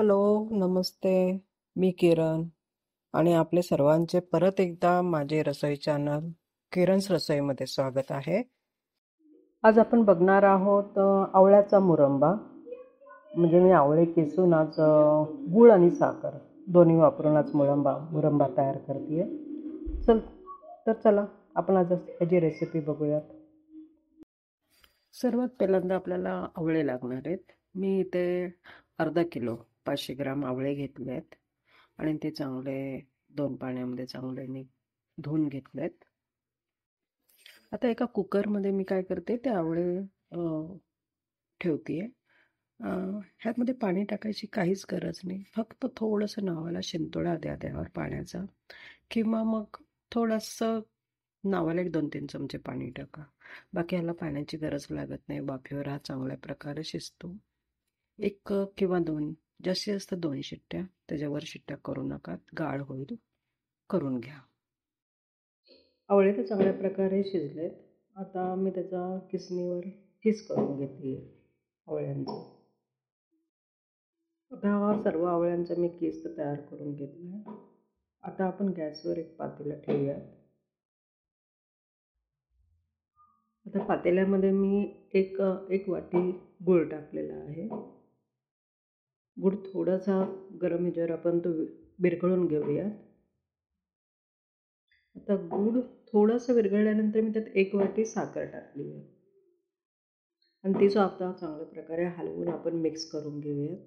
Hello, नमस्ते. मी किरण आणि आपले सर्वांचे परत एकदा माझे रसोई चॅनल किरण's रसोईमध्ये स्वागत आहे. आज आपण बघणार आहोत आवळ्याचा मुरंबा. म्हणजे मी आवळे किसून आज गूळ आणि साखर दोन्ही वापरून आज मुरंबा तयार करते. चला आपण आज याची रेसिपी बघूयात. सर्वात पहिल्यांदा आपल्याला आवळे लागणार आहेत. मी इथे अर्धा किलो 500 ग्राम आवळे घेतले आहेत आणि ते चांगले 2 पाण्यामध्ये चांगले धुवून घेतलेत. आता एका कुकरमध्ये मी काय करते, ते आवळे ठेवते. ह्यातमध्ये पाणी टाकायची काहीच गरज नाही. फक्त थोडंसं नावाला शिंतोडा द्या त्यावर पाण्याचा, किंवा मग थोडंसं नावाला 1-2-3 चमचे पाणी टाका. बाकी ह्याला पाण्याची गरज लागत नाही. वाफेवर हा चांगल्या प्रकारे शिजतो. 1 किंवा 2, जास्तीत जास्त 2 शिट्ट्या, त्याच्यावर शिट्ट्या करू नका, गाळ होईल, करून घ्या. आवळे तर चांगल्या प्रकारे शिजलेत. आता मी त्याचा किसणीवर किस करून घेते आवळ्यांचा. आता सर्व आवळ्यांचा मी किस तयार करून घेतला. आता आपण गॅसवर एक पातेलं ठेवूयात. आता पातेल्यामध्ये मी एक वाटी गूळ टाकलेला आहे. गूळ थोडासा गरम ह्याच्यावर आपण तो विरघळून घेऊयात. आता गूळ थोडंसं विरघळल्यानंतर मी त्यात 1 वाटी साखर टाकली आहे आणि ती आता चांगल्या प्रकारे हलवून आपण मिक्स करून घेऊयात.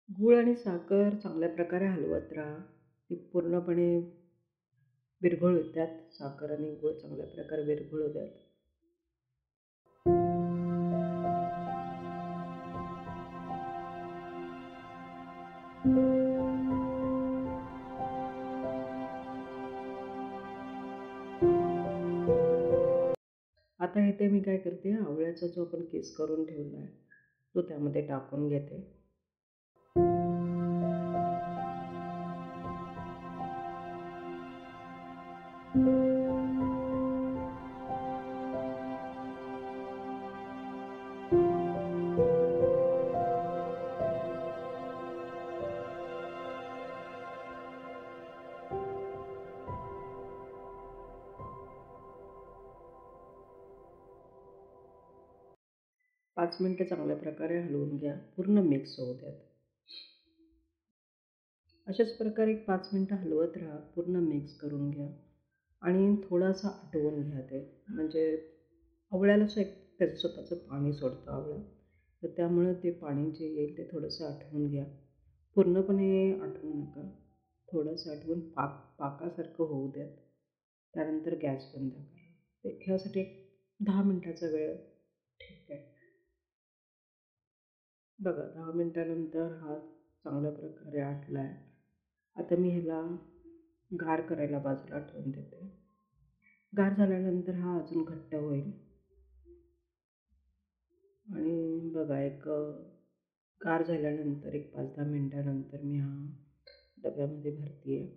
गूळ आणि साखर चांगल्या प्रकारे हलवत राहा. ती पूर्णपणे विरघळू द्यात. साखर आणि गूळ चांगल्या प्रकारे विरघळू द्यात. आता इथे मी काय करते, आवळ्याचा जो आपण किस करून ठेवला आहे तो त्यामध्ये टाकून घेते. पाच मिनिटं चांगल्या प्रकारे हलवून घ्या. पूर्ण मिक्स होऊ द्यात. अशाच प्रकारे 5 मिनिटं हलवत राहा. पूर्ण मिक्स करून घ्या आणि थोडासा आटवून घ्या ते. म्हणजे आवळ्याला त्याचं स्वतःचं पाणी सोडतं आवळा, तर त्यामुळं ते पाणी जे येईल ते थोडंसं आटवून घ्या. पूर्णपणे आटवू नका. थोडंसं आटवून पाकासारखं होऊ द्यात. त्यानंतर गॅस बंद करा. ह्यासाठी 10 मिनिटाचा वेळ ठीक आहे. बघा 10 मिनिटानंतर हा चांगल्या प्रकारे आटला आहे. आता मी ह्याला गार करायला बाजूला ठेवून देते. गार झाल्यानंतर हा अजून घट्ट होईल. आणि बघा गार झाल्यानंतर 5-10 मिनिटानंतर मी हा डब्यामध्ये भरते आहे.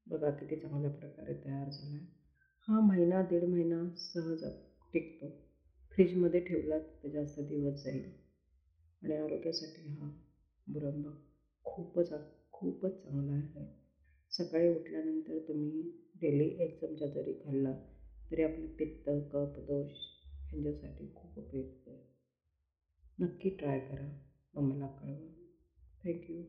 बघा किती चांगल्या प्रकारे तयार झाला आहे. हा 1-1.5 महिना सहज टिकतो. फ्रीजमध्ये ठेवलात तर जास्त दिवस जाईल. आणि आरोग्यासाठी हा मुरंबा खूपच चांगला आहे. सकाळी उठल्यानंतर तुम्ही डेली 1 चमचा जरी खाल्ला तरी आपले पित्त, कफ, दोष ह्यांच्यासाठी खूप उपयुक्त आहे. नक्की ट्राय करा. मग मला कळवा. थँक्यू.